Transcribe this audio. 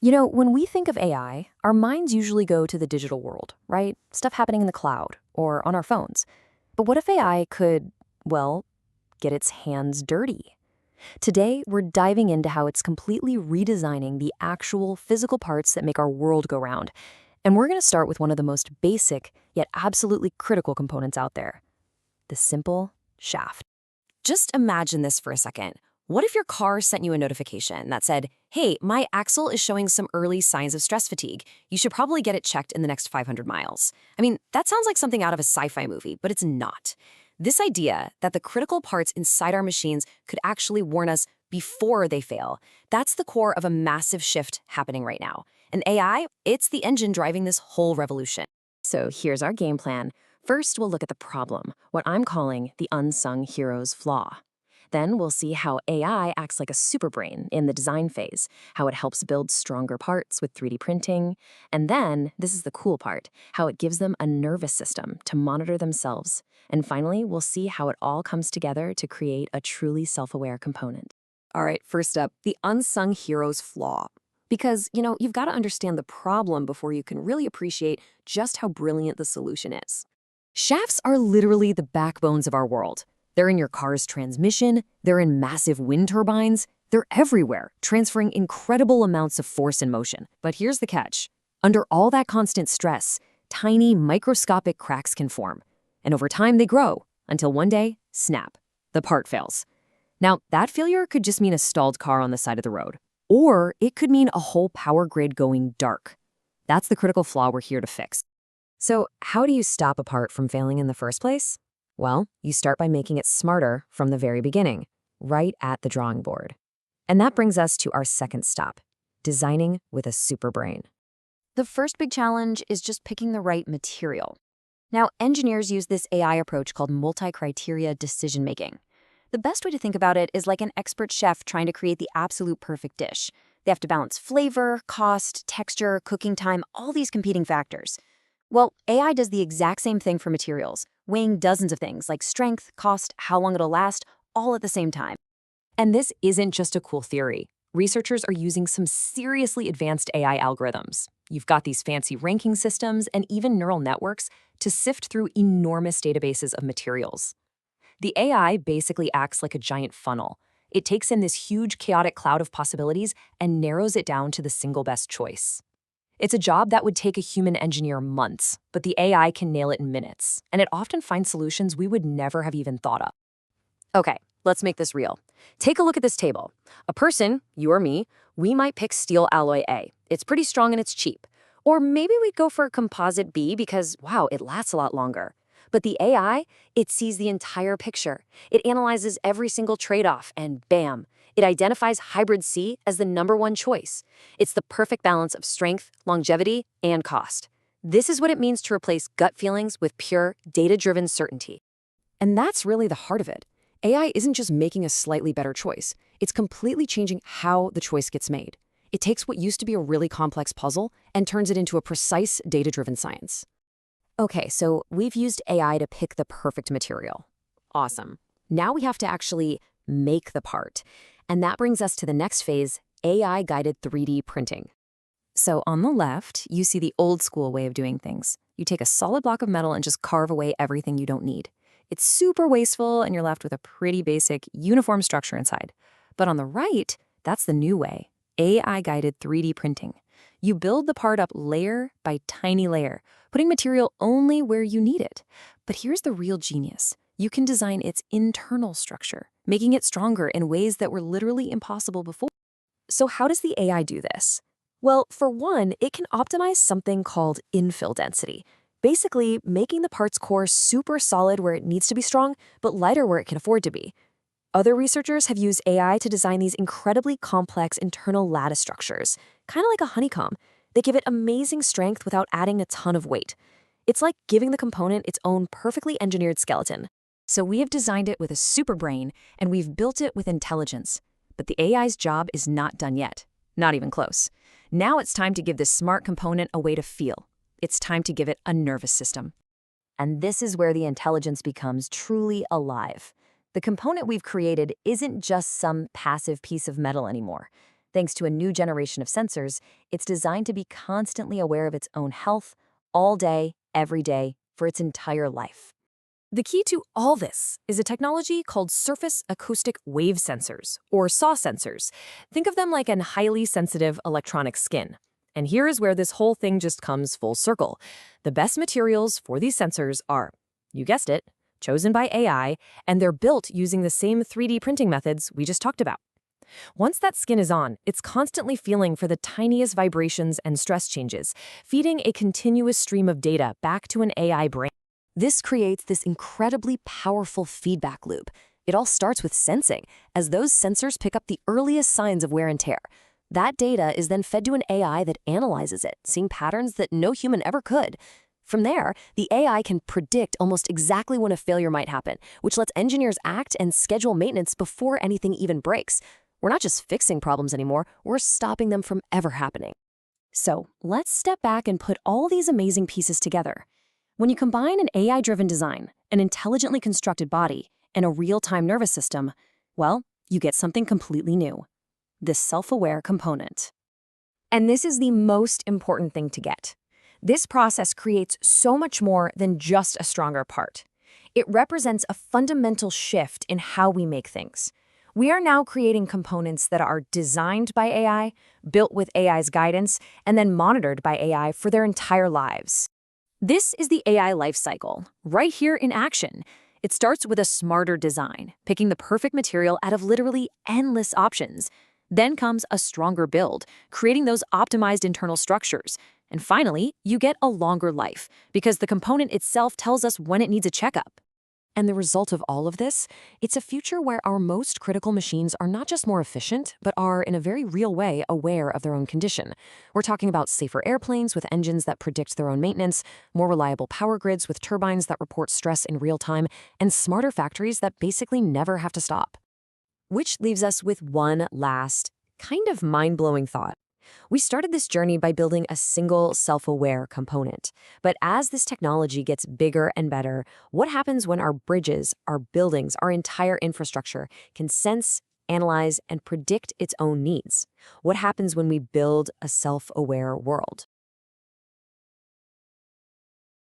When we think of AI, our minds usually go to the digital world, right? Stuff happening in the cloud or on our phones. But what if AI could, well, get its hands dirty? Today, we're diving into how it's completely redesigning the actual physical parts that make our world go round. And we're going to start with one of the most basic, yet absolutely critical components out there: the simple shaft. Just imagine this for a second. What if your car sent you a notification that said, "Hey, my axle is showing some early signs of stress fatigue. You should probably get it checked in the next 500 miles." I mean, that sounds like something out of a sci-fi movie, but it's not. This idea that the critical parts inside our machines could actually warn us before they fail, that's the core of a massive shift happening right now. And AI, it's the engine driving this whole revolution. So here's our game plan. First, we'll look at the problem, what I'm calling the unsung hero's flaw. Then we'll see how AI acts like a superbrain in the design phase, how it helps build stronger parts with 3D printing. And then, this is the cool part, how it gives them a nervous system to monitor themselves. And finally, we'll see how it all comes together to create a truly self-aware component. All right, first up, the unsung hero's flaw. Because, you've got to understand the problem before you can really appreciate just how brilliant the solution is. Shafts are literally the backbones of our world. They're in your car's transmission, they're in massive wind turbines, they're everywhere, transferring incredible amounts of force and motion. But here's the catch. Under all that constant stress, tiny microscopic cracks can form. And over time they grow, until one day, snap, the part fails. Now, that failure could just mean a stalled car on the side of the road. Or it could mean a whole power grid going dark. That's the critical flaw we're here to fix. So, how do you stop a part from failing in the first place? Well, you start by making it smarter from the very beginning, right at the drawing board. And that brings us to our second stop: designing with a superbrain. The first big challenge is just picking the right material. Now, engineers use this AI approach called multi-criteria decision-making. The best way to think about it is like an expert chef trying to create the absolute perfect dish. They have to balance flavor, cost, texture, cooking time, all these competing factors. Well, AI does the exact same thing for materials, weighing dozens of things like strength, cost, how long it'll last, all at the same time. And this isn't just a cool theory. Researchers are using some seriously advanced AI algorithms. You've got these fancy ranking systems and even neural networks to sift through enormous databases of materials. The AI basically acts like a giant funnel. It takes in this huge chaotic cloud of possibilities and narrows it down to the single best choice. It's a job that would take a human engineer months, but the AI can nail it in minutes, and it often finds solutions we would never have even thought of. Okay, let's make this real. Take a look at this table. A person, you or me, we might pick steel alloy A. It's pretty strong and it's cheap. Or maybe we'd go for composite B because, wow, it lasts a lot longer. But the AI, it sees the entire picture. It analyzes every single trade-off, and bam, it identifies hybrid C as the #1 choice. It's the perfect balance of strength, longevity, and cost. This is what it means to replace gut feelings with pure, data-driven certainty. And that's really the heart of it. AI isn't just making a slightly better choice. It's completely changing how the choice gets made. It takes what used to be a really complex puzzle and turns it into a precise, data-driven science. Okay, so we've used AI to pick the perfect material. Awesome. Now we have to actually make the part. And that brings us to the next phase: AI-guided 3D printing. So on the left, you see the old school way of doing things. You take a solid block of metal and just carve away everything you don't need. It's super wasteful, and you're left with a pretty basic, uniform structure inside. But on the right, that's the new way: AI-guided 3D printing. You build the part up layer by tiny layer, putting material only where you need it. But here's the real genius. You can design its internal structure, making it stronger in ways that were literally impossible before. So how does the AI do this? Well, for one, it can optimize something called infill density, basically making the part's core super solid where it needs to be strong, but lighter where it can afford to be. Other researchers have used AI to design these incredibly complex internal lattice structures, kind of like a honeycomb. They give it amazing strength without adding a ton of weight. It's like giving the component its own perfectly engineered skeleton. So we have designed it with a super brain, and we've built it with intelligence. But the AI's job is not done yet. Not even close. Now it's time to give this smart component a way to feel. It's time to give it a nervous system. And this is where the intelligence becomes truly alive. The component we've created isn't just some passive piece of metal anymore. Thanks to a new generation of sensors, it's designed to be constantly aware of its own health all day, every day, for its entire life. The key to all this is a technology called Surface Acoustic Wave Sensors, or SAW sensors. Think of them like a highly sensitive electronic skin. And here is where this whole thing just comes full circle. The best materials for these sensors are, you guessed it, chosen by AI, and they're built using the same 3D printing methods we just talked about. Once that skin is on, it's constantly feeling for the tiniest vibrations and stress changes, feeding a continuous stream of data back to an AI brain. This creates this incredibly powerful feedback loop. It all starts with sensing, as those sensors pick up the earliest signs of wear and tear. That data is then fed to an AI that analyzes it, seeing patterns that no human ever could. From there, the AI can predict almost exactly when a failure might happen, which lets engineers act and schedule maintenance before anything even breaks. We're not just fixing problems anymore, we're stopping them from ever happening. So let's step back and put all these amazing pieces together. When you combine an AI-driven design, an intelligently constructed body, and a real-time nervous system, well, you get something completely new: this self-aware component. And this is the most important thing to get. This process creates so much more than just a stronger part. It represents a fundamental shift in how we make things. We are now creating components that are designed by AI, built with AI's guidance, and then monitored by AI for their entire lives. This is the AI lifecycle, right here in action. It starts with a smarter design, picking the perfect material out of literally endless options. Then comes a stronger build, creating those optimized internal structures. And finally, you get a longer life, because the component itself tells us when it needs a checkup. And the result of all of this, it's a future where our most critical machines are not just more efficient, but are, in a very real way, aware of their own condition. We're talking about safer airplanes with engines that predict their own maintenance, more reliable power grids with turbines that report stress in real time, and smarter factories that basically never have to stop. Which leaves us with one last, kind of mind-blowing thought. We started this journey by building a single self-aware component. But as this technology gets bigger and better, what happens when our bridges, our buildings, our entire infrastructure can sense, analyze, and predict its own needs? What happens when we build a self-aware world?